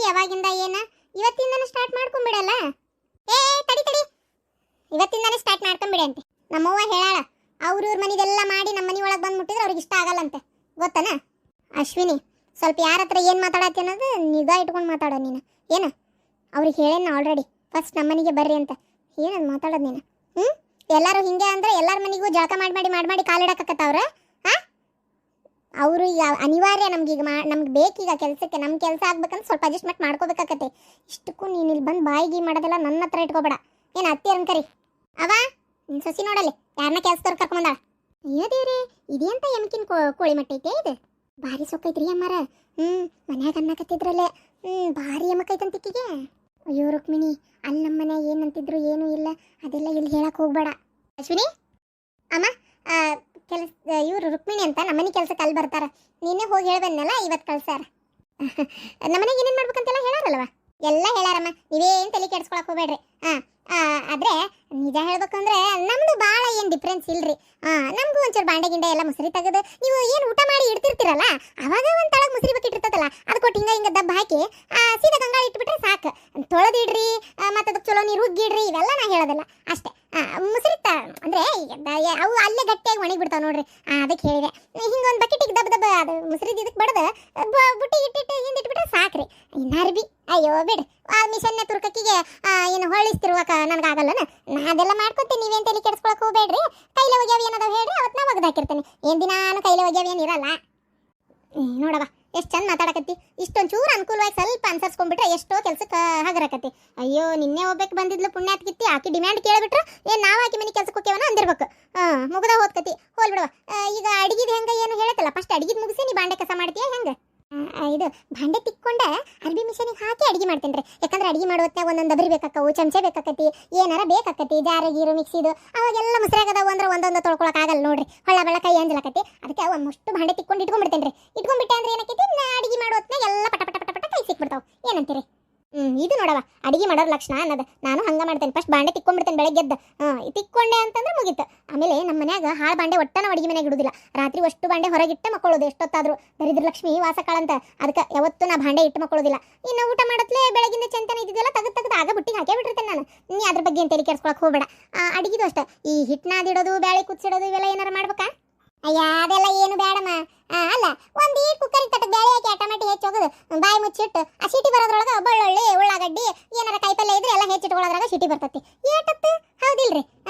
ಯಾವಾಗಿಂದ ಏನ ಇವತ್ತಿಂದನೇ ಸ್ಟಾರ್ಟ್ ಮಾಡ್ಕೊಂಡ್ಬಿಡಲ್ಲ. ಏ ತಡಿ ತಡಿ, ಇವತ್ತಿಂದನೇ ಸ್ಟಾರ್ಟ್ ಮಾಡ್ಕೊಂಡ್ಬಿಡಿ ಅಂತೆ. ನಮ್ಮವ್ವ ಹೇಳಾಳ, ಅವ್ರ ಮನೆದೆಲ್ಲ ಮಾಡಿ ನಮ್ಮ ಮನೆ ಒಳಗೆ ಬಂದು ಮುಟ್ಟಿದ್ರೆ ಅವ್ರಿಗೆ ಇಷ್ಟ ಆಗಲ್ಲಂತೆ, ಗೊತ್ತನ? ಅಶ್ವಿನಿ, ಸ್ವಲ್ಪ ಯಾರ ಹತ್ರ ಏನು ಮಾತಾಡತ್ತಿ ಅನ್ನೋದು ನಿಗಾ ಇಟ್ಕೊಂಡು ಮಾತಾಡೋ ನೀನು. ಏನು ಅವ್ರಿಗೆ ಹೇಳೇನ ಆಲ್ರೆಡಿ, ಫಸ್ಟ್ ನಮ್ಮ ಮನೆಗೆ ಬರ್ರಿ ಅಂತ. ಏನದು ಮಾತಾಡೋದು ನೀನು? ಎಲ್ಲರೂ ಹಿಂಗೆ ಅಂದರೆ ಎಲ್ಲರ ಮನೆಗೂ ಜಳಕ ಮಾಡಿ ಕಾಲಿಡಕತ್ತವ್ರ. ಹಾಂ, ಅವರು ಈಗ ಅನಿವಾರ್ಯ ನಮ್ಗೀಗ ನಮ್ಗೆ ಬೇಕೀಗ ಕೆಲಸಕ್ಕೆ. ನಮ್ಮ ಕೆಲಸ ಆಗ್ಬೇಕಂತ ಸ್ವಲ್ಪ ಅಡ್ಜಸ್ಟ್ಮೆಂಟ್ ಮಾಡ್ಕೋಬೇಕಾಗತ್ತೆ. ಇಷ್ಟಕ್ಕೂ ನೀನು ಇಲ್ಲಿ ಬಂದು ಬಾಯಿಗೆ ಮಾಡೋದೆಲ್ಲ ನನ್ನ ಹತ್ರ ಇಟ್ಕೋಬೇಡ. ಏನು ಅತ್ತಿ ಅನ್ಕರಿ ಅವ ನಿನ್ನ ಸೊಸಿ ನೋಡಲ್ಲಿ ಯಾರನ್ನ ಕೆಲಸದವ್ರು ಕರ್ಕೊಂಬಂದಾಳ. ಅಯ್ಯೋ ದೇವ್ರೆ, ಇದೇಂತ ಎಮ್ಕಿನ ಕೋಳಿ ಮಟ್ಟೈತೆ ಇದು, ಭಾರಿ ಸೊಕ್ಕೈತ್ರಿ ಅಮ್ಮಾರ. ಮನ್ಯಾಗ ಅನ್ನಕತ್ತಿದ್ರಲ್ಲೇ ಭಾರಿ ಎಮ್ಮಕ್ಕೈತಂತಿಕ್ಕಿಗೆ. ಅಯ್ಯೋ ರುಕ್ಮಿಣಿ, ಅಲ್ಲಿ ನಮ್ಮ ಮನ್ಯಾಗ ಏನಂತಿದ್ರು ಏನೂ ಇಲ್ಲ, ಅದೆಲ್ಲ ಇಲ್ಲಿ ಹೇಳಕ್ಕೆ ಹೋಗ್ಬೇಡ. ಅಶ್ವಿನಿ ಅಮ್ಮ, ಕೆಲಸ ಇವರು ರುಕ್ಮಿಣಿ ಅಂತ ನಮ್ಮನೆ ಕೆಲಸಕ್ಕೆ ಅಲ್ಲಿ ಬರ್ತಾರ. ನೀನೇ ಹೋಗಿ ಹೇಳ್ಬನ್ನಲ್ಲ, ಇವತ್ತು ಕಳ್ಸಾರ. ನಮ್ಮನೆಗೆ ಏನೇನು ಮಾಡ್ಬೇಕಂತೆಲ್ಲ ಹೇಳಾರಲ್ವ? ಎಲ್ಲ ಹೇಳಾರಮ್ಮ, ನೀವೇನು ತಲೆ ಕೆಡ್ಸ್ಕೊಳಕ್ಕೆ ಹೋಗ್ಬೇಡ್ರಿ. ಆದರೆ ನಿಜ ಹೇಳ್ಬೇಕಂದ್ರೆ ನಮ್ಮದು ಭಾಳ ಏನು ಡಿಫ್ರೆನ್ಸ್ ಇಲ್ರಿ. ನಮಗೂ ಒಂಚೂರು ಬಾಂಡೆ ಗಿಂಡೆ ಎಲ್ಲ ಮುಸ್ರಿ ತೆಗೆದು ನೀವು ಏನು ಊಟ ಮಾಡಿ ಇಡ್ತಿರ್ತೀರಲ್ಲ, ಅವಾಗ ಒಂದು ತಳಗೆ ಮುಸ್ರಿ ಬಕೆಟ್ ಇರ್ತದಲ್ಲ, ಅದು ಕೊಟ್ಟು ಹಿಂಗೆ ದಬ್ಬ ಹಾಕಿ ಸೀದಾ ಗಂಗಾಳ ಇಟ್ಬಿಟ್ರೆ ಸಾಕು. ತೊಳೆದಿಡ್ರಿ, ಮತ್ತು ಅದಕ್ಕೆ ಚಲೋ ನೀರು ಉಗ್ಗಿಡ್ರಿ, ಇವೆಲ್ಲ ನಾ ಹೇಳೋದಿಲ್ಲ ಅಷ್ಟೇ. ಮುಸ್ರಿ ಅಂದರೆ ಅವು ಅಲ್ಲೇ ಗಟ್ಟಿಯಾಗಿ ಒಣಗಿಬಿಡ್ತಾವೆ ನೋಡ್ರಿ, ಅದಕ್ಕೆ ಹೇಳಿದೆ. ಹಿಂಗೆ ಒಂದು ಬಕೆಟಿಗೆ ದಬ್ಬ ಅದು ಮುಸ್ರಿದು ಇದಕ್ಕೆ ಬಡ್ದು ಬುಟ್ಟಿ ಇಟ್ಟಿಟ್ಟು ಹಿಂದೆ ಇಟ್ಬಿಟ್ರೆ ಸಾಕ್ರಿ. ಇನ್ನಾರು ಅಯ್ಯೋ ಬಿಡು, ಆ ಮಿಷನ್ನ ತುರ್ಕಕ್ಕಿಗೆ ಏನು ಹೊಳಿಸ್ತಿರುವಾಗ ನನಗಾಗಲ್ಲನ, ನಾ ಅದೆಲ್ಲ ಮಾಡ್ಕೊತೀನಿ. ನೀವೇನು ತಲೆ ಕೆಡಿಸ್ಕೊಳಕ್ಕೆ ಹೋಗ್ಬೇಡ್ರಿ. ಕೈಲೇ ಒಗ್ಯಾವ ಏನದಾವ ಹೇಳ್ರಿ, ಅವತ್ತು ನಾ ಒಗ್ದಾಕಿರ್ತೇನೆ. ಏನು ದಿನಾನು ಕೈಲೇ ಒಗ್ಯಾವ ಏನಿರಲ್ಲ. ನೋಡವ ಎಷ್ಟು ಚಂದ ಮಾತಾಡಕತ್ತಿ. ಇಷ್ಟೊಂದು ಚೂರು ಅನುಕೂಲವಾಗಿ ಸ್ವಲ್ಪ ಅನ್ಸರ್ಸ್ಕೊಂಡ್ಬಿಟ್ರೆ ಎಷ್ಟೋ ಕೆಲ್ಸಕ್ಕೆ ಹಗರಕತ್ತಿ. ಅಯ್ಯೋ, ನಿನ್ನೆ ಹೋಗ್ಬೇಕು ಬಂದಿದ್ಲು ಪುಣ್ಯಾತ್ಕಿತ್ತಿ, ಆಕಿ ಡಿಮ್ಯಾಂಡ್ ಕೇಳಿಬಿಟ್ರೆ ಏನು ನಾವು ಆಕಿ ಮನೆ ಕೆಲ್ಸಕ್ಕೆ ಹೋಗ್ಯವನ ಅಂದಿರ್ಬೇಕು. ಮುಗ್ದ ಹೋದ್ಕತಿ, ಹೋಲ್ ಬಿಡುವ. ಈಗ ಅಡಿಗೆದು ಹೆಂಗೆ ಏನು ಹೇಳತ್ತಲ್ಲ, ಫಸ್ಟ್ ಅಡಿಗೆದು ಮುಗಿಸಿ ನೀ ಬಾಂಡೆ ಕಸ ಮಾಡ್ತೀಯ ಹೆಂಗೆ? ಇದು ಭಾಂಡೆ ತಿಕ್ಕೊಂಡೆ ಅರ್ಬಿ ಮಿಷನಿಗೆ ಹಾಕಿ ಅಡಿಗೆ ಮಾಡ್ತೇನೆ ರೀ. ಯಾಕಂದ್ರೆ ಅಡಿಗೆ ಮಾಡೋ ಹೊತ್ನಾಗ ಒಂದೊಂದು ದಬರಿ ಬೇಕಾಕವು, ಚಮಚೆ ಬೇಕಾಕತಿ, ಏನಾರ ಬೇಕಾಕತಿ, ಜಾರ ಗೀರು ಮಿಕ್ಸಿದು. ಅವಾಗೆಲ್ಲ ಮುಸ್ರಾಗದವು ಅಂದ್ರೆ ಒಂದೊಂದು ತೊಳ್ಕೊಳಕ್ಕೆ ಆಗಲ್ಲ ನೋಡ್ರಿ, ಹೊಳ್ಳ ಬೆಳ ಕೈ ಅಂಜಲಕತಿ. ಅದಕ್ಕೆ ಒಂದಷ್ಟು ಭಾಂಡೆ ತಿಕ್ಕೊಂಡು ಇಟ್ಕೊಂಡ್ಬಿಡ್ತೇನೆ ರೀ. ಇಟ್ಕೊಂಡ್ಬಿಟ್ಟೆ ಅಂದ್ರೆ ಏನಕ್ಕೈತಿ, ಅಡಿಗೆ ಮಾಡೋ ಹೊತ್ನಾಗ ಎಲ್ಲ ಪಟ ಪಟ ಪಟ ಪಟ ಕೈ ಸಿಕ್ಬಿಡ್ತಾವೆ. ಏನಂತೀರಿ? ಇದು ನೋಡವ ಅಡಿಗೆ ಮಾಡೋದು ಲಕ್ಷಣ ಅನ್ನೋದು. ನಾನು ಹಂಗೆ ಮಾಡ್ತೇನೆ, ಫಸ್ಟ್ ಬಾಂಡೆ ತಿಕ್ಕೊಂಡ್ಬಿಡ್ತೇನೆ ಬೆಳಗ್ಗೆ ಎದ್ದು. ತಿಕ್ಕೊಂಡೆ ಅಂತಂದ್ರೆ ಮುಗೀತು. ಆಮೇಲೆ ನಮ್ಮ ಮನ್ಯಾಗ ಹಾಳು ಬಾಂಡೆ ಒಟ್ಟ ನಾವು ಅಡಿಗೆ ಮನೆಯಾಗ ಇಡುದಿಲ್ಲ. ರಾತ್ರಿ ಅಷ್ಟು ಬಾಂಡೆ ಹೊರಗಿಟ್ಟೆ ಮಕ್ಕಳೋದು ಎಷ್ಟೊತ್ತಾದ್ರು. ದರಿದ್ರ ಲಕ್ಷ್ಮಿ ವಾಸಕಾಳಂತ, ಅದಕ್ಕೆ ಯಾವತ್ತೂ ನಾ ಬಾಂಡೆ ಇಟ್ಟು ಮಕ್ಕಳೋದಿಲ್ಲ. ಇನ್ನು ಊಟ ಮಾಡತ್ಲೇ ಬೆಳಗಿಂದ ಚಂತನ ಇದ್ದಿದ್ದೆಲ್ಲ ತೆಗೆದು ಆಗ ಬುಟ್ಟಿಗೆ ಹಾಕೇ ಬಿಟ್ಟಿರ್ತೇನೆ ನಾನು. ನೀ ಅದ್ರ ಬಗ್ಗೆ ಏನು ತಲೆ ಕೆಡ್ಸ್ಕೊಳಕ್ಕೆ ಹೋಗ್ಬೇಡ. ಅಡಿಗೆದು ಅಷ್ಟೇ, ಈ ಹಿಟ್ಟನಾದಿಡೋದು, ಬೇಳೆ ಕುದಿಸಿಡೋದು ಇವೆಲ್ಲ ಏನಾರು ಮಾಡ್ಬೇಕಾ? ಅಯ್ಯ ಅದೆಲ್ಲ ಏನು ಬೇಡಮ್ಮ. ಅಲ್ಲ, ಒಂದು ಈ ಕುಕ್ಕರಿಗೆ ತಟ್ಟ ಬೇಳೆ ಹಾಕಿ ಟೊಮೆಟೊ ಹೆಚ್ಚಿ ಹೋಗೋದು, ಬಾಯಿ ಮುಚ್ಚಿಟ್ಟು ಆ ಸಿಟಿ ಬರೋದ್ರೊಳಗೆ ಬೆಳ್ಳುಳ್ಳಿ ಉಳ್ಳಾಗಡ್ಡಿ ಏನಾರ ಕಾಯಿಪಲ್ಲೆ ಇದ್ರೆ ಎಲ್ಲ ಹೆಚ್ಚಿಟ್ಕೊಳ್ಳೋದ್ರಾಗ ಸಿಟಿ ಬರ್ತೈತಿ. ಏಟತ್ತು ಹೌದಿಲ್ರಿ?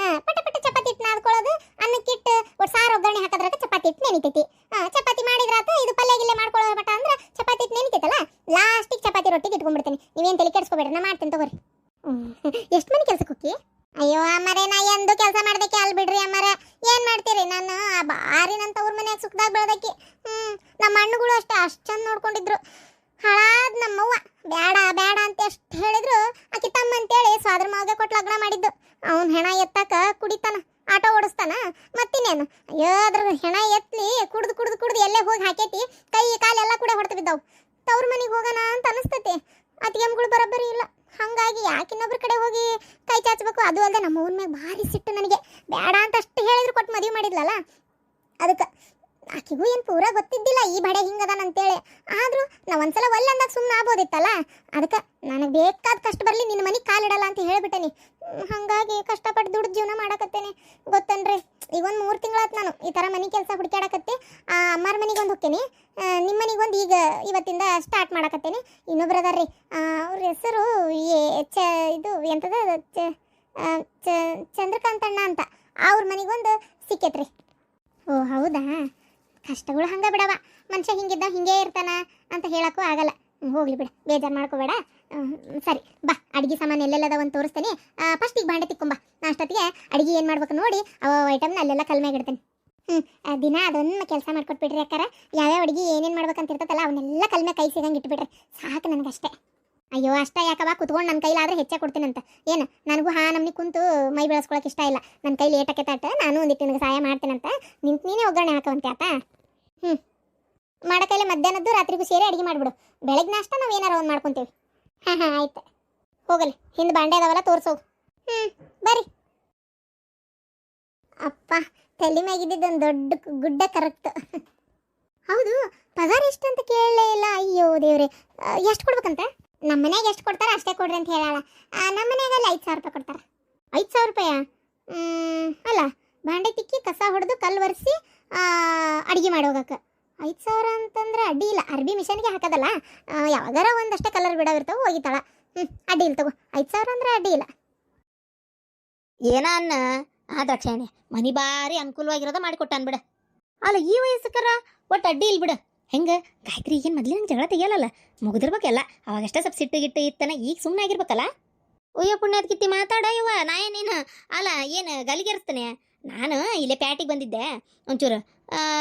ಪಟ ಪಟ ಚಪಾತಿ ಹಿಟ್ಟು ನಾದ್ಕೊಳ್ಳೋದು, ಅನ್ನಕ್ಕಿಟ್ಟು ಒಟ್ಟು ಸಾರು ಒಗ್ಗರಣೆ ಹಾಕೋದ್ರಾಗ ಚಪಾತಿ ಹಿಟ್ಟು ನೆನಿತೈತಿ. ಚಪಾತಿ ಮಾಡಿದ್ರಾತ ಇದು ಪಲ್ಯ ಗಿಲ್ಲೆ ಮಾಡ್ಕೊಳ್ಳೋ ಮಟ ಅಂದ್ರೆ ಚಪಾತಿ ಹಿಟ್ಟು ನೆನಿತೈತಲ್ಲ, ಲಾಸ್ಟಿಗೆ ಚಪಾತಿ ರೊಟ್ಟಿಗೆ ಇಟ್ಕೊಂಡ್ಬಿಡ್ತೀನಿ. ನೀವೇನು ತಲೆ ಕೆಡಿಸ್ಕೊಬೇಡ್ರಿ, ನಾ ಮಾಡ್ತೇನೆ ತಗೋರಿ. ಎಷ್ಟು ಮನೆ ಕೆಲ್ಸಕ್ಕೆ ಹೋಗಿ? ಅಯ್ಯೋ ಅಮ್ಮರೇ, ನಾ ಎಂದು ಕೆಲಸ ಮಾಡ್ದಕ್ಕೆ ಅಲ್ ಬಿಡ್ರಿ ಅಮ್ಮರ. ಏನು ಮಾಡ್ತೀರಿ, ನಾನು ಬಾರಿನಂತ ಅವ್ರ ಮನ್ಯಾಗ ಸುಖದಾಗ ಬೆಳೆದಕ್ಕೆ. ನಮ್ಮ ಹಣ್ಣುಗಳು ಅಷ್ಟೇ ಅಷ್ಟು ಚಂದ ನೋಡ್ಕೊಂಡಿದ್ರು. ಹಾಳಾದ ನಮ್ಮವ್ವ ಬೇಡ ಬೇಡ ಅಂತ ಎಷ್ಟು ಹೇಳಿದ್ರು, ಆಕಿ ತಮ್ಮ ಅಂತೇಳಿ ಸ್ವಾದ್ರ ಮಾವಿಗೆ ಕೊಟ್ಟು ಲಗ್ನ ಮಾಡಿದ್ದು. ಅವ್ನು ಹೆಣ ಎತ್ತಾಕ ಕುಡಿತಾನ, ಆಟೋ ಓಡಿಸ್ತಾನ, ಮತ್ತಿನ್ನೇನು. ಅಯ್ಯೋ ಅದ್ರ ಹೆಣ ಎತ್ಲಿ ಕುಡ್ದು ಎಲ್ಲೇ ಹೋಗಿ ಹಾಕೈತಿ, ಕೈ ಕಾಲೆಲ್ಲ ಕೂಡ ಹೊಡ್ತು ಬಿದ್ದಾವು. ತವ್ರ ಮನೆಗೆ ಹೋಗೋಣ ಅಂತ ಅನಿಸ್ತೈತಿ. ಅತಿಗೆಮ್ಗಳು ಬರೋಬ್ಬರಿ ಇಲ್ಲ. ಹಾಗಾಗಿ ಯಾಕಿನ್ನೊಬ್ರ ಕಡೆ ಹೋಗಿ ಕೈ ಚಾಚಬೇಕು. ಅದು ಅಲ್ಲದೆ ನಮ್ಮ ಊನ ಮ್ಯಾಗ ಭಾರಿ ಸಿಟ್ಟು ನನಗೆ. ಬೇಡ ಅಂತ ಅಷ್ಟು ಹೇಳಿದ್ರು ಕೊಟ್ಟು ಮದುವೆ ಮಾಡಿದ್ಲಲ್ಲ, ಅದಕ್ಕೆ ಆಕಿಗೂ ಏನು ಪೂರ ಗೊತ್ತಿದ್ದಿಲ್ಲ ಈ ಬಡೆ ಹಿಂಗದಾನ ಅಂತೇಳಿ. ಆದರೂ ನಾವು ಒಂದ್ಸಲ ಒಲ್ಲ ಅಂದಾಗ ಸುಮ್ಮನೆ ಆಗ್ಬೋದಿತ್ತಲ್ಲ. ಅದಕ್ಕೆ ನನಗೆ ಬೇಕಾದ ಕಷ್ಟ ಬರಲಿ, ನಿನ್ನ ಮನೆಗೆ ಕಾಲಿಡಲ್ಲ ಅಂತ ಹೇಳಿಬಿಟ್ಟೇನಿ. ಹಾಗಾಗಿ ಕಷ್ಟಪಟ್ಟು ದುಡ್ಡು ಜೀವನ ಮಾಡಕತ್ತೇನೆ, ಗೊತ್ತನ್ರಿ. ಈಗ ಒಂದು 3 ತಿಂಗಳಾಯ್ತು ನಾನು ಈ ಥರ ಮನೆ ಕೆಲಸ ಹುಡುಕಾಡಕತ್ತೆ. ಅಮ್ಮಾರ ಮನೆಗೆ ಒಂದು ಹೋಗ್ತೇನೆ, ನಿಮ್ಮ ಮನೆಗೆ ಒಂದು ಈಗ ಇವತ್ತಿಂದ ಸ್ಟಾರ್ಟ್ ಮಾಡಕತ್ತೇನೆ. ಇನ್ನೊಬ್ರು ಅದಾರ್ರಿ, ಅವ್ರ ಹೆಸರು ಇದು ಎಂಥದ ಚಂದ್ರಕಾಂತಣ್ಣ ಅಂತ. ಅವ್ರ ಮನೆಗೊಂದು ಸಿಕ್ಕೈತ್ರಿ. ಓ ಹೌದಾ? ಕಷ್ಟಗಳು ಹಂಗೆ ಬಿಡವ, ಮನುಷ್ಯ ಹಿಂಗಿದ್ದ ಹಿಂಗೇ ಇರ್ತಾನ ಅಂತ ಹೇಳಕ್ಕೂ ಆಗಲ್ಲ. ಹೋಗ್ಲಿ ಬಿಡ, ಬೇಜಾರು ಮಾಡ್ಕೋಬೇಡ. ಸರಿ ಬಾ, ಅಡುಗೆ ಸಾಮಾನು ಎಲ್ಲೆಲ್ಲದ ಒಂದು ತೋರಿಸ್ತೇನೆ. ಫಸ್ಟ್ ಈಗ ಬಾಂಡೆ ತಿಕ್ಕೊಂಬ. ಅಷ್ಟೊತ್ತಿಗೆ ಅಡುಗೆ ಏನು ಮಾಡ್ಬೇಕು ನೋಡಿ ಅವ ಐಟಮ್ನ ಅಲ್ಲೆಲ್ಲ ಕಲ್ಮ್ಯಾಗ ಇಡ್ತೇನೆ. ದಿನ ಅದೊಂದು ಕೆಲಸ ಮಾಡ್ಕೊಟ್ಬಿಡ್ರಿ ಅಕ್ಕಾರ. ಯಾವ್ಯಾವ ಅಡುಗೆ ಏನೇನು ಮಾಡ್ಬೇಕಂತ ಇರ್ತದಲ್ಲ ಅವನ್ನೆಲ್ಲ ಕಲ್ಮ್ಯಾಗ ಕೈ ಸಿಗಂಗೆ ಇಟ್ಬಿಡ್ರಿ, ಸಾಕು ನನಗಷ್ಟೇ. ಅಯ್ಯೋ ಅಷ್ಟ ಯಾಕವ, ಕುತ್ಕೊಂಡು ನನ್ನ ಕೈಲಾದ್ರೆ ಹೆಚ್ಚೇ ಕೊಡ್ತೀನಂತ. ಏನು ನನಗೂ ನಮ್ಮನೆ ಕುಂತು ಮೈ ಬೆಳೆಸ್ಕೊಳಕ್ಕೆ ಇಷ್ಟ ಇಲ್ಲ. ನನ್ನ ಕೈಲಿ ಏಟಕ್ಕೆ ತಾಟ ನಾನು ಒಂದಿಟ್ಟು ನನಗೆ ಸಹಾಯ ಮಾಡ್ತೇನಂತ. ನೀನೇ ಒಗ್ಗರಣೆ ಹಾಕವಂತೆ ಆತ. ಮಾಡಕೈಲೆ ಮಧ್ಯಾಹ್ನದ್ದು ರಾತ್ರಿಗೂ ಸೇರಿ ಅಡುಗೆ ಮಾಡಿಬಿಡು. ಬೆಳಗ್ಗೆ ನಾಷ್ಟ ನಾವು ಏನಾರ ಒಂದು ಮಾಡ್ಕೊತೀವಿ. ಹಾಂ ಆಯ್ತು, ಹೋಗಲಿ. ಹಿಂದೆ ಬಾಂಡೆ ಅದಾವಲ್ಲ ತೋರಿಸೋದು. ಬರ್ರಿ. ಅಪ್ಪ, ತಲೆ ಮ್ಯಾಗಿದ್ದಿದ್ದು ಒಂದು ದೊಡ್ಡ ಗುಡ್ಡ ಕರೆಕ್ಟ್. ಹೌದು, ಪಗಾರ ಎಷ್ಟು ಅಂತ ಕೇಳಲೇ ಇಲ್ಲ. ಅಯ್ಯೋ ದೇವ್ರೆ, ಎಷ್ಟು ಕೊಡ್ಬೇಕಂತ? ನಮ್ಮ ಮನೆಗೆ ಎಷ್ಟು ಕೊಡ್ತಾರ ಅಷ್ಟೇ ಕೊಡ್ರಿ ಅಂತ ಹೇಳಾಳ. ನಮ್ಮ ಮನೆಯಾಗಲ್ಲಿ 5,000 ರೂಪಾಯಿ ಕೊಡ್ತಾರ. 5,000 ರೂಪಾಯ? ಅಲ್ಲ, ಬಾಂಡೆ ತಿಕ್ಕಿ ಕಸ ಹೊಡೆದು ಕಲ್ಲು ಒರೆಸಿ ಅಡುಗೆ ಮಾಡೋಗಕ್ಕೆ 5,000 ಅಂತಂದ್ರೆ ಅಡ್ಡಿ ಇಲ್ಲ. ಅರ್ಬಿ ಮಿಷನ್ಗೆ ಹಾಕೋದಲ್ಲ, ಯಾವಾಗಾರ ಒಂದಷ್ಟೇ ಕಲರ್ ಬಿಡೋವಿರ್ತಾವೆ, ಹೋಗಿತಾಳ. ಅಡ್ಡಿ ಇಲ್ಲ ತಗೋ, 5,000 ಅಂದ್ರೆ ಅಡ್ಡಿ ಇಲ್ಲ. ಏನ ಅನ್ನ ಆ ದ್ರಾಕ್ಷಾಯಣಿ ಮನಿ ಬಾರಿ ಅನುಕೂಲವಾಗಿರೋದ ಮಾಡಿಕೊಟ್ಟಾನ ಬಿಡ. ಅಲ್ಲ ಈ ವಯಸ್ಸಕ್ಕರ ಒಟ್ಟು ಅಡ್ಡಿ ಇಲ್ಲ ಬಿಡ. ಹೆಂಗ ಗಾಯತ್ರಿ ಏನು ಮೊದ್ಲಿನ ಜಗಳ ತೆಗಿಯಲ್ಲ, ಮುಗಿದಿರ್ಬೇಕೆಲ್ಲ. ಅವಾಗಷ್ಟೇ ಸ್ವಲ್ಪ ಸಿಟ್ಟು ಗಿಟ್ಟು ಇತ್ತನ, ಈಗ ಸುಮ್ಮನೆ ಆಗಿರ್ಬೇಕಲ್ಲ. ಅಯ್ಯೋ ಪುಣ್ಯದ ಕಿತ್ತಿ ಮಾತಾಡ ಇವ. ನಾ ಏನೇನು ಅಲ್ಲ ಏನು ಗಲಿಗೆರ್ಸ್ತಾನೆ. ನಾನು ಇಲ್ಲೇ ಪ್ಯಾಟಿಗೆ ಬಂದಿದ್ದೆ, ಒಂಚೂರು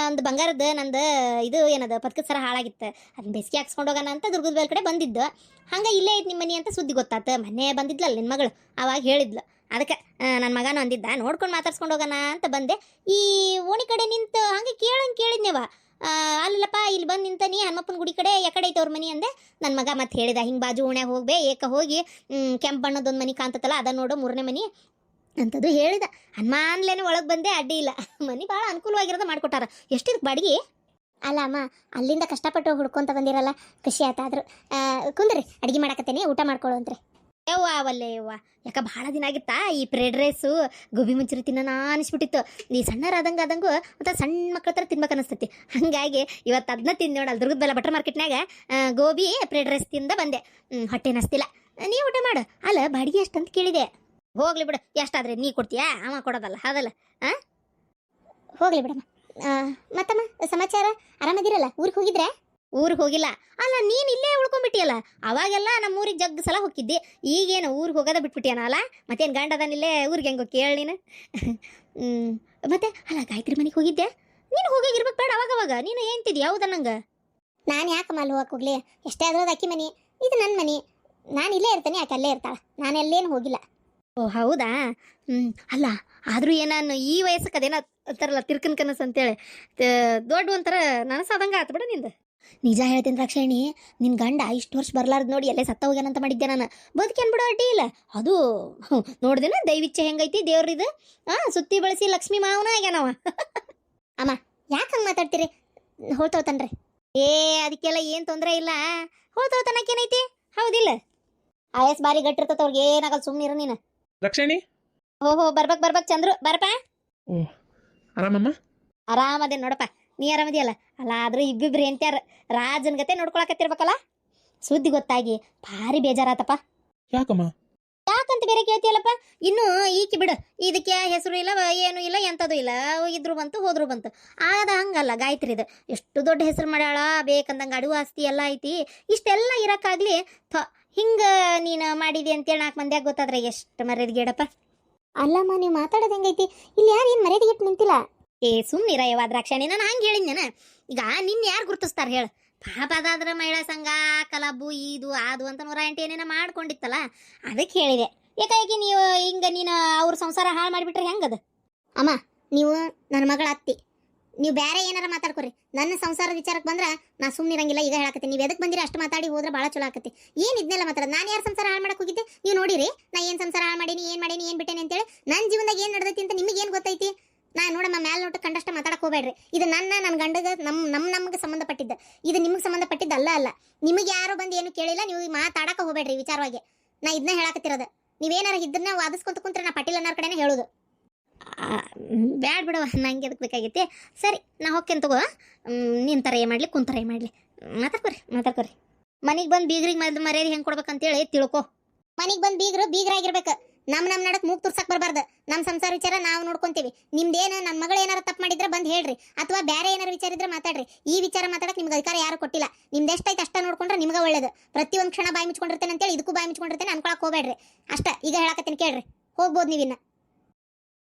ಒಂದು ಬಂಗಾರದ ನಂದು ಇದು ಏನದ ಪತ್ಕದ ಸರ ಹಾಳಾಗಿತ್ತು, ಅದನ್ನ ಬೆಸ್ಗೆ ಹಾಕ್ಸ್ಕೊಂಡು ಹೋಗೋಣ ಅಂತ ದುರ್ಗದ ಬೇಲ್ ಕಡೆ ಬಂದಿದ್ದು. ಹಂಗೆ ಇಲ್ಲೇ ಐತೆ ನಿಮ್ಮ ಮನೆ ಅಂತ ಸುದ್ದಿ ಗೊತ್ತಾತು. ಮೊನ್ನೆ ಬಂದಿದ್ಲಲ್ಲ ನಿನ್ನ ಮಗಳು, ಅವಾಗ ಹೇಳಿದ್ಲು. ಅದಕ್ಕೆ ನನ್ನ ಮಗನೂ ಅಂದಿದ್ದ, ನೋಡ್ಕೊಂಡು ಮಾತಾಡ್ಸ್ಕೊಂಡು ಹೋಗೋಣ ಅಂತ ಬಂದೆ. ಈ ಓಣಿ ಕಡೆ ನಿಂತು ಹಂಗೆ ಕೇಳಿದ್ನೇವ. ಅಲ್ಲಪ್ಪ ಇಲ್ಲಿ ಬಂದು ನಿಂತನಿ ಹನುಮಪ್ಪನ ಗುಡಿ ಕಡೆ ಯಾಕಡೆ ಐತೆ ಅವ್ರ ಮನೆ ಅಂದೆ. ನನ್ನ ಮಗ ಮತ್ತೆ ಹೇಳಿದ, ಹಿಂಗೆ ಬಾಜು ಓಣ್ಯಾಗ ಹೋಗ್ಬೇ, ಹೋಗಿ ಕೆಂಪು ಬಣ್ಣದೊಂದು ಮನೆ ಕಾಣ್ತತಲ್ಲ ಅದ ನೋಡು 3ನೇ ಮನೆ ಅಂಥದ್ದು ಹೇಳಿದ. ಹನುಮಾನ್ಲೇನೆ ಒಳಗೆ ಬಂದೆ, ಅಡ್ಡಿ ಇಲ್ಲ. ಮನೆ ಭಾಳ ಅನುಕೂಲವಾಗಿರೋದು ಮಾಡಿಕೊಟ್ಟಾರ. ಎಷ್ಟಿದಕ್ಕೆ ಬಾಡಿಗೆ? ಅಲ್ಲ ಅಮ್ಮ, ಅಲ್ಲಿಂದ ಕಷ್ಟಪಟ್ಟು ಹುಡ್ಕೊಂತ ಬಂದಿರಲ್ಲ, ಖುಷಿ ಆಯ್ತಾದ್ರು. ಕುಂದ್ರಿ, ಅಡುಗೆ ಮಾಡಕತ್ತೇನೆ, ಊಟ ಮಾಡ್ಕೊಳ್ಳುವಂತ್ರಿ. ಯವ್ವ ಅವಲ್ಲೇ ಯವ್ವ, ಯಾಕೆ ಭಾಳ ದಿನ ಆಗಿತ್ತಾ ಈ ಫ್ರೈಡ್ ರೈಸು ಗೋಬಿ ಮಂಚೂರಿ ತಿನ್ನೋಣ ಅನಿಸ್ಬಿಟ್ಟಿತ್ತು. ಈ ಸಣ್ಣರಾದಂಗೂ ಮತ್ತು ಸಣ್ಣ ಮಕ್ಳ ಹತ್ರ ತಿನ್ಬೇಕು ಅನಿಸ್ತೈತಿ. ಹಾಗಾಗಿ ಇವತ್ತು ಅದನ್ನ ತಿಂದು ನೋಡಲ್ಲ, ದುರ್ಗದ ಬೆಲ್ಲ ಬಟರ್ ಮಾರ್ಕೆಟ್ನಾಗ ಗೋಬಿ ಫ್ರೈಡ್ ರೈಸ್ ತಿಂದ ಬಂದೆ. ಹೊಟ್ಟೆ ನಸ್ತಿಲ್ಲ. ನೀ ಊಟ ಮಾಡು. ಅಲ್ಲ ಬಾಡಿಗೆ ಎಷ್ಟಂತ ಕೇಳಿದೆ. ಹೋಗ್ಲಿ ಬಿಡು, ಎಷ್ಟಾದ್ರೆ ನೀ ಕೊಡ್ತೀಯಾ, ಅವ ಕೊಡೋದಲ್ಲ ಅದಲ್ಲ. ಹೋಗ್ಲಿ ಬಿಡಮ್ಮ. ಮತ್ತಮ್ಮ ಸಮಾಚಾರ, ಆರಾಮದಿರಲ್ಲ? ಊರಿಗೆ ಹೋಗಿದ್ರೆ? ಊರಿಗೆ ಹೋಗಿಲ್ಲ. ಅಲ್ಲ ನೀನು ಇಲ್ಲೇ ಉಳ್ಕೊಂಡ್ಬಿಟ್ಟಿಯಲ್ಲ. ಅವಾಗೆಲ್ಲ ನಮ್ಮ ಊರಿಗೆ ಜಗ್ಗ ಸಲ ಹೋಗಿದ್ದಿ, ಈಗೇನು ಊರಿಗೆ ಹೋಗೋದ ಬಿಟ್ಬಿಟ್ಟಿಯನ? ಅಲ್ಲ ಮತ್ತೇನು ಗಂಡದನಿಲ್ಲೇ ಊರಿಗೆ ಹೆಂಗೋ ಕೇಳಿ ನೀನು. ಮತ್ತೆ ಅಲ್ಲ ಗಾಯತ್ರಿ ಮನೆಗೆ ಹೋಗಿದ್ದೆ? ನೀನು ಹೋಗಿರ್ಬೇಕು ಬೇಡ ಅವಾಗವಾಗ. ನೀನು ಏನ್ತಿದ್ದಿ ಯಾವ್ದ ನಂಗೆ? ನಾನು ಯಾಕಮ್ಮ ಅಲ್ಲಿ ಹೋಗಕ್ಕೆ ಹೋಗ್ಲಿ? ಎಷ್ಟೇ ಆದ್ರೂ ಅದು ಅಕ್ಕಿ ಮನೆ, ಇದು ನನ್ನ ಮನೆ. ನಾನು ಇಲ್ಲೇ ಇರ್ತೀನಿ, ಆಕೆ ಅಲ್ಲೇ ಇರ್ತಾಳೆ. ನಾನು ಎಲ್ಲೇನು ಹೋಗಿಲ್ಲ. ಓ ಹೌದಾ? ಅಲ್ಲ ಆದರೂ ಏನಾನು ಈ ವಯಸ್ಸಕ್ಕೆ ಅದೇನೋ ಅಂತಾರಲ್ಲ ತಿರ್ಕನ್ ಕನಸು ಅಂತೇಳಿ, ದೊಡ್ಡ ಒಂಥರ ನನಸಾದಂಗೆ ಆತು ಬಿಡ ನಿಂದು. ನಿಜ ಹೇಳ್ತೀನಿ ದ್ರಾಕ್ಷಾಯಣಿ, ನಿನ್ನ ಗಂಡ ಇಷ್ಟು ವರ್ಷ ಬರ್ಲಾರ್ದು ನೋಡಿ ಎಲ್ಲೇ ಸತ್ತ ಹೋಗ್ಯಾನಂತ ಮಾಡಿದ್ದೆ ನಾನು. ಬದುಕೇನು ಬಿಡೋ ಅಡ್ಡಿ ಇಲ್ಲ. ಅದು ನೋಡ್ದೇನ ದೈವಿಚ್ಛೆ ಹೆಂಗೈತಿ ದೇವ್ರಿದು. ಸುತ್ತಿ ಬಳಸಿ ಲಕ್ಷ್ಮೀ ಮಾವನ ಆಗ್ಯಾನವ. ಅಮ್ಮ ಯಾಕೆ ಹಂಗೆ ಮಾತಾಡ್ತೀರಿ? ಹೋಗ್ತಾವತನ್ರಿ. ಅದಕ್ಕೆಲ್ಲ ಏನು ತೊಂದರೆ ಇಲ್ಲ. ಹೋಗ್ತಾವತನಕ್ಕೇನೈತಿ, ಹೌದಿಲ್ಲ? ಆಯಸ್ ಬಾರಿ ಗಟ್ಟಿರ್ತತ, ಅವ್ರಿಗೆ ಏನಾಗಲ್ಲ, ಸುಮ್ಮನಿರು ನೀನು. ರಕ್ಷಣಿ, ಓಹೋ ಬರ್ಬೇಕು ಚಂದ್ರು, ಬರಪ್ಪ. ಓ ಆರಾಮಮ್ಮ? ಆರಾಮದೇ ನೋಡಪ್ಪ, ನೀ ಆರಾಮದಿಯಲ್ಲ? ಅಲ್ಲ ಆದ್ರೂ ಇಬ್ಬಿಬ್ರು ಎಂತ್ಯಾರ ರಾಜನ ಗತೆ ನೋಡ್ಕೊಳಕತ್ತಿರ್ಬೇಕಲ್ಲ. ಸುದ್ದಿ ಗೊತ್ತಾಗಿ ಭಾರಿ ಬೇಜಾರಾತಪ್ಪ. ಯಾಕಮ್ಮ? ಯಾಕಂತ ಬೇರೆ ಕೇಳ್ತೀಯಲ್ಲಪ್ಪ. ಇನ್ನು ಈಕಿ ಬಿಡು, ಇದಕ್ಕೆ ಹೆಸರು ಇಲ್ಲ, ಏನು ಇಲ್ಲ, ಎಂಥದ್ದು ಇಲ್ಲ. ಇದ್ರು ಬಂತು ಹೋದ್ರು ಬಂತು. ಆದ ಹಂಗಲ್ಲ ಗಾಯತ್ರಿದು. ಎಷ್ಟು ದೊಡ್ಡ ಹೆಸರು ಮಾಡ್ಯಾಳ, ಬೇಕಂದಂಗೆ ಅಡುಗೆ ಆಸ್ತಿ ಎಲ್ಲ ಐತಿ. ಇಷ್ಟೆಲ್ಲ ಇರೋಕ್ಕಾಗ್ಲಿ ಹಿಂಗೆ ನೀನು ಮಾಡಿದಿ ಅಂತೇಳಿ 4 ಮಂದಿಯಾಗ ಗೊತ್ತಾದ್ರೆ ಎಷ್ಟು ಮರ್ಯಾದೆಗೇಡಪ್ಪ. ಅಲ್ಲಮ್ಮ, ನೀವು ಮಾತಾಡೋದು ಹೆಂಗೈತಿ? ಇಲ್ಲಿ ಯಾರು ಏನು ಮರ್ಯಾದೆಗಿಟ್ಟು ನಿಂತಿಲ್ಲ. ಸುಮ್ಮನಿರ ಯವ್ವ ದ್ರಾಕ್ಷಾಣಿ, ನಾನು ಹಂಗೆ ಹೇಳಿದ್ನೇನ. ಈಗ ನಿನ್ನ ಯಾರು ಗುರುತಿಸ್ತಾರೆ ಹೇಳು? ಪಾಪ ಅದಾದ್ರೆ ಮಹಿಳಾ ಸಂಘ, ಕಲಬು, ಇದು ಅದು ಅಂತ 108 ಏನೇನೋ ಮಾಡ್ಕೊಂಡಿತ್ತಲ್ಲ, ಅದಕ್ಕೆ ಹೇಳಿದೆ. ಏಕಾಏಕಿ ನೀವು ಹಿಂಗೆ ನೀನು ಅವ್ರ ಸಂಸಾರ ಹಾಳು ಮಾಡಿಬಿಟ್ರೆ ಹೆಂಗದು? ಅಮ್ಮ, ನೀವು ನನ್ನ ಮಗಳ ಅತ್ತಿ, ನೀವು ಬೇರೆ ಏನಾರ ಮಾತಾಡ್ಕೊರಿ. ನನ್ನ ಸಂಸಾರದ ವಿಚಾರಕ್ಕೆ ಬಂದ್ರೆ ನಾ ಸುಮ್ಮನಿರಂಗಿಲ್ಲ. ಈಗ ಹೇಳಕತ್ತೀನಿ, ನೀವು ಎದಕ್ಕೆ ಬಂದಿರಿ ಅಷ್ಟು ಮಾತಾಡಿ ಹೋದ್ರೆ ಭಾಳ ಚಲೋ ಆಕತಿ. ಏನು ಇದನ್ನೆಲ್ಲ ಮಾತಾಡೋದು? ನಾನು ಯಾರು ಸಂಸಾರ ಹಾಳು ಮಾಡಕ್ಕೆ ಹೋಗಿದ್ದೆ? ನೀವು ನೋಡಿರಿ ನಾ ಏನು ಸಂಸಾರ ಹಾಳು ಮಾಡೀನಿ, ಏನು ಬಿಟ್ಟೇನೆ ಅಂತೇಳಿ. ನನ್ನ ಜೀವನದಾಗ ಏನು ನಡೆದೈತಿ ಅಂತ ನಿಮಗೆ ಏನು ಗೊತ್ತೈತಿ? ನಾನು ನೋಡಮ್ಮ, ಮ್ಯಾಲೆ ನೋಟ ಕಂಡಷ್ಟ ಮಾತಾಡಕ್ಕೆ ಹೋಗ್ಬೇಡ್ರಿ. ಇದು ನನ್ನ ಗಂಡಗೆ ನಮಗೆ ಸಂಬಂಧಪಟ್ಟಿದ್ದ, ಇದು ನಿಮಗೆ ಸಂಬಂಧಪಟ್ಟಿದ್ದು ಅಲ್ಲ. ನಿಮಗೆ ಯಾರೋ ಬಂದು ಏನು ಕೇಳಿಲ್ಲ, ನೀವು ಮಾತಾಡಕ್ಕೆ ಹೋಗ್ಬೇಡ್ರಿ ವಿಚಾರವಾಗಿ. ನಾ ಇದನ್ನ ಹೇಳಕತ್ತಿರೋದು. ನೀವೇನಾರು ಇದನ್ನ ವಾದಿಸ್ಕೊಂತ ಕುಂತ್ರೆ ನಾ ಪಟೀಲ್ ಅನ್ನೋರ್ ಕಡೆನೇ ಹೇಳೋದು. ಬ್ಯಾಡ್ ಬಿಡವ, ನಂಗೆ ಎದಕ್ಕೆ ಬೇಕಾಗೈತಿ. ಸರಿ ನಾ ಹೋಗ್ತೇನೆ ತಗೋ. ನಿಂತರ ಏ ಮಾಡಲಿ ಕುಂತರ ಏ ಮಾಡಲಿ, ಮಾತಾಡ್ಕೊರಿ. ಮನೆಗೆ ಬಂದು ಬೀಗ್ರಿಗೆ ಮರ್ಯಾದೆ ಹೆಂಗೆ ಕೊಡ್ಬೇಕಂತೇಳಿ ತಿಳ್ಕೊ. ಮನೆಗೆ ಬಂದು ಬೀಗರಾಗಿರ್ಬೇಕು. ನಮ್ಮ ನಡಕ್ ಮೂಗ್ ತುರ್ಸಕ್ ಬರಬಾರ್ದು. ನಮ್ಮ ಸಂಸಾರ ವಿಚಾರ ನಾವು ನೋಡ್ಕೊಂತೀವಿ. ನಿಮ್ದೇನು ನನ್ನ ಮಗಳು ಏನಾರು ತಪ್ಪು ಮಾಡಿದ್ರೆ ಬಂದು ಹೇಳ್ರಿ, ಅಥವಾ ಬೇರೆ ಏನಾರು ವಿಚಾರ ಇದ್ರೆ ಮಾತಾಡ್ರಿ. ಈ ವಿಚಾರ ಮಾತಾಡಕ್ಕೆ ನಿಮ್ಗೆ ಅಧಿಕಾರ ಯಾರು ಕೊಟ್ಟಿಲ್ಲ. ನಿಮ್ದು ಎಷ್ಟೈತೆ ಅಷ್ಟ ನೋಡ್ಕೊಂಡ್ರೆ ನಿಮ್ಗೆ ಒಳ್ಳೇದು. ಪ್ರತಿಯೊಂದು ಕ್ಷಣ ಬಾಯಿ ಮುಚ್ಕೊಂಡಿರ್ತೇನೆ ಅಂತೇಳಿ ಇದಕ್ಕೂ ಬಾಯಿ ಮುಚ್ಕೊಂಡಿರ್ತೇನೆ ಅನ್ಕೊಳಕ್ ಹೋಗ್ಬೇಡ್ರಿ. ಅಷ್ಟ ಈಗ ಹೇಳಕತ್ತೇನೆ ಕೇಳ್ರಿ. ಹೋಗ್ಬೋದು ನೀವಿನ್ನ.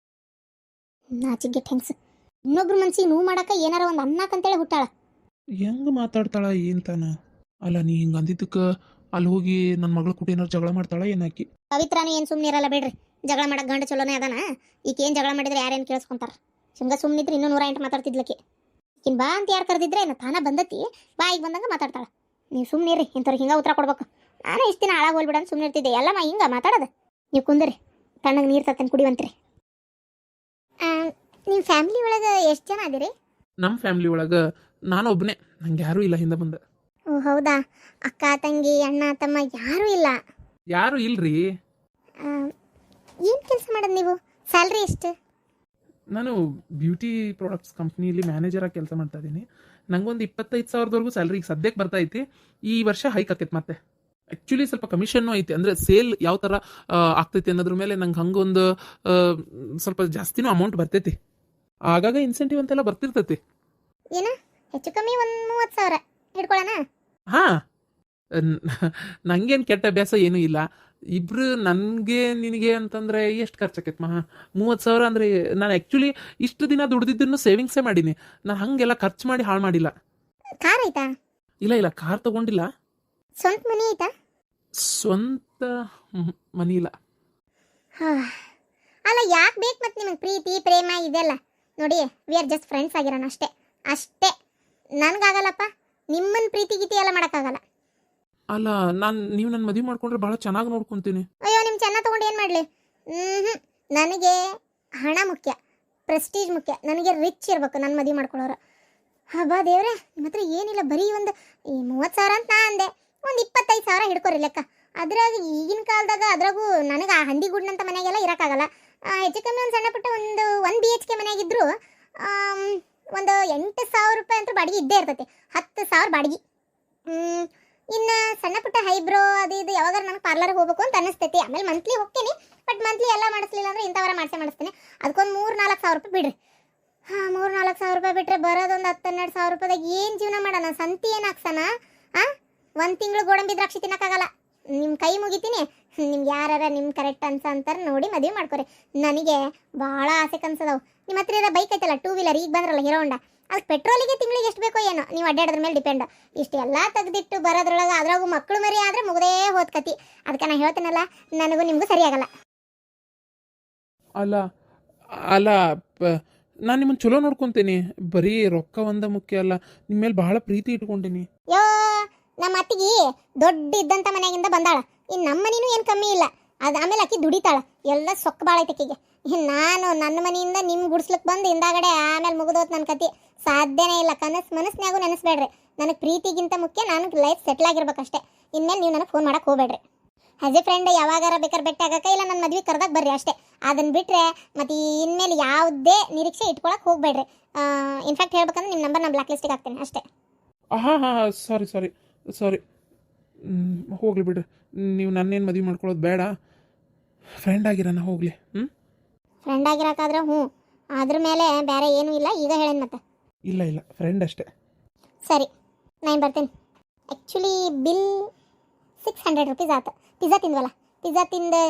ನಾಚಿಗೆ ಹೆಂಗ್ಸ್ ಇನ್ನೊಬ್ರು ಮನ್ಸಿಗೆ ನೋವು ಮಾಡಕ ಏನಾರ ಒಂದು ಅನ್ನಕಂತೇಳಿ ಹುಟ್ಟಾಳ. ಹೆಂಗೆ ಮಾತಾಡ್ತಾಳ ಏನ್ ತಾನ? ಅಲ್ಲ ನೀ ಹಿಂಗೆ ಅಂದಿದ್ದಕ್ಕೆ ಅಲ್ಲಿ ಹೋಗಿ ನನ್ನ ಮಗಳ ಕುಟ ಏನಾರು ಜಗಳ ಮಾಡ್ತಾಳ ಏನಾಕಿ? ಪವಿತ್ರಾನು ಏನು ಸುಮ್ಮನೆ ಇರಲ್ಲ ಬಿಡ್ರಿ. ಜಗಳ ಮಾಡಕ್ಕೆ ಗಂಡ ಚಲೋನೇ ಅದಾನ. ಈಗ ಏನು ಜಗಳ ಮಾಡಿದ್ರೆ ಯಾರೇನು ಕೇಳಿಸ್ಕೊಂತಾರ? ಸುಮ್ಮನಿದ್ರೆ ಇನ್ನೂ 108 ಮಾತಾಡ್ತಿದ್ಲಕ್ಕೆ. ಈಕಿನ ಬಾ ಅಂತ ಯಾರು ಕರೆದಿದ್ರೆ ಏನು ತಾನ ಬಂದತಿ, ಬಾಯಿಗೆ ಬಂದಂಗೆ ಮಾತಾಡ್ತಾಳ. ನೀವು ಸುಮ್ಮನೆ ಇರಿ, ಇಂಥವ್ರಿಗೆ ಹಿಂಗೆ ಉತ್ತರ ಕೊಡ್ಬೇಕು. ನಾನು ಇಷ್ಟು ದಿನ ಹಾಳಾಗಿ ಹೋಗ್ಬಿಡ ಸುಮ್ಮನೆ ಇರ್ತಿದ್ದೆ. ಎಲ್ಲಮ್ಮ ಹಿಂಗೆ ಮಾತಾಡೋದು. ನೀವು ಕುಂದ್ರಿ, ತಣ್ಣಗೆ ನೀರು ತರ್ತೇನೆ ಕುಡಿವಂತ್ರಿ. ನಿಮ್ಮ ಫ್ಯಾಮಿಲಿ ಒಳಗೆ ಎಷ್ಟು ಜನ ಅದಿರಿ? ನಮ್ಮ ಫ್ಯಾಮಿಲಿ ಒಳಗೆ ನಾನು ಒಬ್ಬನೇ, ನಂಗೆ ಯಾರೂ ಇಲ್ಲ ಹಿಂದೆ ಬಂದ. ಓ ಓ ಹೌದಾ, ಅಕ್ಕ ತಂಗಿ ಅಣ್ಣ ತಮ್ಮ ಯಾರೂ ಇಲ್ಲ. ಯಾರು ಇಲ್ರಿ. ಏನು ಕೆಲಸ ಮಾಡೋದು ನೀವು? ಸ್ಯಾಲ್ರಿ ಎಷ್ಟು? ನಾನು ಬ್ಯೂಟಿ ಪ್ರಾಡಕ್ಟ್ಸ್ ಕಂಪ್ನಿಯಲ್ಲಿ ಮ್ಯಾನೇಜರಾಗಿ ಕೆಲಸ ಮಾಡ್ತಾ ಇದ್ದೀನಿ. ನಂಗೊಂದು 25,000ವರೆಗೂ ಸ್ಯಾಲ್ರಿ ಈಗ ಸದ್ಯಕ್ಕೆ ಬರ್ತಾ ಐತಿ. ಈ ವರ್ಷ ಹೈಕ್ ಆಕೈತೆ ಮತ್ತೆ. ಆ್ಯಕ್ಚುಲಿ ಸ್ವಲ್ಪ ಕಮಿಷನ್ನು ಐತಿ, ಅಂದರೆ ಸೇಲ್ ಯಾವ ಥರ ಆಗ್ತೈತಿ ಅನ್ನೋದ್ರ ಮೇಲೆ ನಂಗೆ ಹಂಗೊಂದು ಸ್ವಲ್ಪ ಜಾಸ್ತಿನೂ ಅಮೌಂಟ್ ಬರ್ತೈತಿ. ಆಗಾಗ ಇನ್ಸೆಂಟಿವ್ ಅಂತೆಲ್ಲ ಬರ್ತಿರ್ತೈತಿ. ಏನು ಹೆಚ್ಚು ಕಮ್ಮಿ ಒಂದು 30,000 ಹಿಡ್ಕೊಳ್ಳೋಣ? ಹಾಂ, ನಂಗೇನು ಕೆಟ್ಟ ಅಭ್ಯಾಸ ಏನೂ ಇಲ್ಲ. ಇಬ್ರು ನನಗೆ ನಿನಗೆ ಅಂತಂದರೆ ಎಷ್ಟು ಖರ್ಚಾಕೈತೆ 30,000 ಅಂದರೆ ನಾನು ಆ್ಯಕ್ಚುಲಿ ಇಷ್ಟು ದಿನ ದುಡ್ದಿದ್ದನ್ನು ಸೇವಿಂಗ್ಸೇ ಮಾಡೀನಿ. ನಾನು ಹಾಗೆಲ್ಲ ಖರ್ಚು ಮಾಡಿ ಹಾಳು ಮಾಡಿಲ್ಲ. ಕಾರ್ ಐತಾ? ಇಲ್ಲ ಕಾರ್ ತೊಗೊಂಡಿಲ್ಲ. ಸ್ವಂತ ಮನಿ ಐತಾ? ಸ್ವಂತ ಮನಿ ಇಲ್ಲ. ಅಲ್ಲ ಯಾಕೆ ಬೇಕು ಮತ್ತೆ ನಿಮಗೆ ಪ್ರೀತಿ ಪ್ರೇಮ ಇದೆಲ್ಲ? ನೋಡಿ, ವಿ ಆರ್ ಜಸ್ಟ್ ಫ್ರೆಂಡ್ಸ್ ಆಗಿರೋಣ ಅಷ್ಟೇ ಅಷ್ಟೇ. ನನಗಾಗಲ್ಲಪ್ಪ, ನಿಮ್ಮನ್ನ ಪ್ರೀತಿ ಗೀತಿ ಎಲ್ಲ ಮಾಡೋಕ್ಕಾಗಲ್ಲ. ಅಲ್ಲ, ನೀವು ನನ್ನ ಮದುವೆ ಮಾಡ್ಕೊಂಡ್ರೆ ಭಾಳ ಚೆನ್ನಾಗಿ ನೋಡ್ಕೊತೀನಿ. ಅಯ್ಯೋ, ನಿಮ್ಮ ಚೆನ್ನ ತೊಗೊಂಡು ಏನು ಮಾಡಲಿ? ನನಗೆ ಹಣ ಮುಖ್ಯ, ಪ್ರೆಸ್ಟೀಜ್ ಮುಖ್ಯ. ನನಗೆ ರಿಚ್ ಇರಬೇಕು ನನ್ನ ಮದುವೆ ಮಾಡ್ಕೊಳ್ಳೋರು. ಹಬ್ಬ ದೇವ್ರೆ, ನಿಮ್ಮ ಹತ್ರ ಏನಿಲ್ಲ, ಬರೀ ಒಂದು 30,000 ಅಂತ ನಾ ಅಂದೆ. ಒಂದು 25,000 ಹಿಡ್ಕೊರಿ ಲೆಕ್ಕ. ಅದ್ರಾಗ ಈಗಿನ ಕಾಲದಾಗ ಅದ್ರಾಗೂ ನನಗೆ ಆ ಹಂದಿಗೂಡಿನಂಥ ಮನೆಗೆಲ್ಲ ಇರೋಕ್ಕಾಗಲ್ಲ. ಹೆಚ್ಚು ಕಮ್ಮಿ ಒಂದು ಸಣ್ಣ ಪುಟ್ಟ ಒಂದು BHK ಮನೆಯಾಗಿದ್ದರೂ ಒಂದು 8,000 ರೂಪಾಯಿ ಅಂತೂ ಬಾಡಿಗೆ ಇದ್ದೇ ಇರ್ತೈತಿ. 10,000 ಬಾಡಿಗೆ. ಇನ್ನು ಸಣ್ಣ ಪುಟ್ಟ ಹೈಬ್ರೋ ಅದು ಇದು ಯಾವಾಗಾರು ನನಗೆ ಪಾರ್ಲರ್ಗೆ ಹೋಗ್ಬೇಕು ಅಂತ ಅನಿಸ್ತೈತಿ. ಆಮೇಲೆ ಮಂತ್ಲಿ ಹೋಗ್ತೀನಿ, ಬಟ್ ಮಂತ್ಲಿ ಎಲ್ಲ ಮಾಡಿಸ್ಲಿಲ್ಲ ಅಂದರೆ ಇಂಥವಾರ ಮಾಡಿಸ್ತೀನಿ. ಅದಕ್ಕೊಂದು 3-4 ರೂಪಾಯಿ ಬಿಡ್ರಿ. 3-4 ರೂಪಾಯಿ ಬಿಟ್ಟರೆ ಬರೋದೊಂದು 10-12 ರೂಪಾಯಿದಾಗ ಏನು ಜೀವನ ಮಾಡೋಣ? ಸಂತಿ ಏನು ಹಾಕ್ಸೋಣ? ಒಂದು ತಿಂಗಳು ಗೋಡಂಬಿ ದ್ರಾಕ್ಷಿ ತಿನ್ನೋಕ್ಕಾಗಲ್ಲ. ನಿಮ್ಮ ಕೈ ಮುಗಿತೀನಿ. ನಿಮ್ಗೆ ಯಾರ ನಿಮ್ಮ ಕರೆಕ್ಟ್ ಅಂತಾರೆ ನೋಡಿ ಮದುವೆ ಮಾಡ್ಕೊರಿ. ನನಗೆ ಭಾಳ ಆಸೆ ಕನ್ಸದವು. ನಿಮ್ಮ ಹತ್ರ ಇರೋ ಬೈಕ್ ಐತಲ್ಲ, 2 ವೀಲರ್, ಈಗ ಬಂದ್ರಲ್ಲ ಹೀರೋ ಹೋಂಡಾ, ಅದಕ್ಕೆ ಪೆಟ್ರೋಲಿಗೆ ತಿಂಗಳಿಗೆ ಎಷ್ಟು ಬೇಕೋ ಏನೋ, ನೀವು ಅಡ್ಡಾಡೋದ್ರ ಮೇಲೆ ಡಿಪೆಂಡ್. ಇಷ್ಟೆಲ್ಲ ತೆಗೆದಿಟ್ಟು ಬರೋದ್ರೊಳಗೆ ಅದ್ರಾಗೂ ಮಕ್ಕಳು ಮರಿ ಆದರೆ ಮುಗದೇ ಹೋದ್ ಕತಿ. ಅದಕ್ಕೆ ನಾನು ಹೇಳ್ತೀನಲ್ಲ, ನನಗೂ ನಿಮಗೂ ಸರಿಯಾಗಲ್ಲ. ಅಲ್ಲ ನಾನು ನಿಮ್ಮನ್ನು ಚಲೋ ನೋಡ್ಕೊತೀನಿ. ಬರೀ ರೊಕ್ಕ ಒಂದ ಮುಖ್ಯ ಅಲ್ಲ, ನಿಮ್ಮ ಮೇಲೆ ಭಾಳ ಪ್ರೀತಿ ಇಟ್ಕೊಂಡೀನಿ. ಯೋ, ನಮ್ಮ ಅತ್ತಿಗೆ ದೊಡ್ಡ ಇದ್ದಂಥ ಮನೆಯಾಗಿಂದ ಬಂದಾಳ. ಇನ್ನು ನಮ್ಮ ಮನೇನೂ ಏನು ಕಮ್ಮಿ ಇಲ್ಲ. ಅದು ಆಮೇಲೆ ಆಕಿ ದುಡಿತಾಳ, ಎಲ್ಲ ಸೊಕ್ಕ ಭಾಳ ಐತೆ ಆಕಿಗೆ. ನಾನು ನನ್ನ ಮನೆಯಿಂದ ನಿಮ್ಮ ಗುಡ್ಸ್ಲಿಕ್ಕೆ ಬಂದು ಹಿಂದಾಗಡೆ ಆಮೇಲೆ ಮುಗಿದೋತ್ ನನ್ನ ಕತಿ. ಸಾಧ್ಯನೇ ಇಲ್ಲ. ಮನಸ್ಸಿನಾಗೂ ನೆನೆಸ್ಬೇಡ್ರಿ. ನನಗೆ ಪ್ರೀತಿಗಿಂತ ಮುಖ್ಯ ನನಗೆ ಲೈಫ್ ಸೆಟ್ಲ್ ಆಗಿರ್ಬೇಕಷ್ಟೇ. ಇನ್ಮೇಲೆ ನೀವು ನನಗೆ ಫೋನ್ ಮಾಡಕ್ಕೆ ಹೋಗ್ಬೇಡ್ರಿ. ಆಸ್ ಎ ಫ್ರೆಂಡ್ ಯಾವಾಗಾರ ಬೇಕಾದ್ರೆ ಬೆಟ್ಟ ಆಗಕ್ಕೆ, ಇಲ್ಲ ನನ್ನ ಮದ್ವೆ ಕರೆದಾಗ ಬರ್ರಿ ಅಷ್ಟೇ. ಅದನ್ನು ಬಿಟ್ಟರೆ ಮತ್ತು ಇನ್ಮೇಲೆ ಯಾವುದೇ ನಿರೀಕ್ಷೆ ಇಟ್ಕೊಳಕ್ಕೆ ಹೋಗ್ಬೇಡ್ರಿ. ಇನ್ಫ್ಯಾಕ್ಟ್ ಹೇಳ್ಬೇಕಂದ್ರೆ ನಿಮ್ಮ ನಂಬರ್ ನಾನು ಬ್ಲಾಕ್ ಲಿಸ್ಟಿಗೆ ಹಾಕ್ತೀನಿ ಅಷ್ಟೇ. ಹಾಂ ಸಾರಿ ಹೋಗ್ಲಿ ಬಿಡ್ರಿ. ನೀವು ನನ್ನೇನು ಮದುವೆ ಮಾಡ್ಕೊಳ್ಳೋದು ಬೇಡ, ಫ್ರೆಂಡ್ ಆಗಿರೋಣ ಹೋಗಲಿ. ಫ್ರೆಂಡ್ ಆಗಿರೋಕ್ಕಾದ್ರೆ ಅದ್ರ ಮೇಲೆ ಬೇರೆ ಏನೂ ಇಲ್ಲ. ಈಗ ಹೇಳೇನು ಮತ್ತೆ? ಇಲ್ಲ ಫ್ರೆಂಡ್ ಅಷ್ಟೇ. ಸರಿ, ನಾನು ಬರ್ತೀನಿ. ಆ್ಯಕ್ಚುಲಿ ಬಿಲ್ 600 ರೂಪೀಸ್ ಆಯ್ತು. ಪಿಜ್ಜಾ ತಿಂದ್ವಲ್ಲ, ಪಿಜ್ಜಾ ತಿಂದು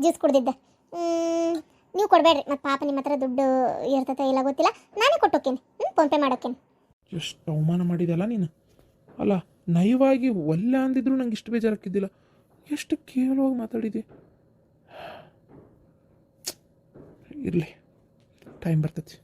ಜ್ಯೂಸ್ ಕುಡ್ದಿದ್ದೆ. ನೀವು ಕೊಡಬೇಡ್ರಿ, ಮತ್ತು ಪಾಪ ನಿಮ್ಮ ಹತ್ರ ದುಡ್ಡು ಇರ್ತೈತೆ ಇಲ್ಲ ಗೊತ್ತಿಲ್ಲ, ನಾನೇ ಕೊಟ್ಟೋಕ್ಕೇನೆ. ಫೋನ್ಪೇ ಮಾಡೋಕ್ಕೇನೆ. ಎಷ್ಟು ಅವಮಾನ ಮಾಡಿದೆಲ್ಲ ನೀನು. ಅಲ್ಲ, ನಯವಾಗಿ ಒಲ್ಲ ಅಂದಿದ್ರು ನಂಗೆ ಇಷ್ಟು ಬೇಜಾರಾಗ್ತಿದ್ದಿಲ್ಲ. ಎಷ್ಟು ಕೇವಲವಾಗಿ ಮಾತಾಡಿದೆ. ಇರಲಿ, ಟೈಮ್ ಬರ್ತೈತಿ.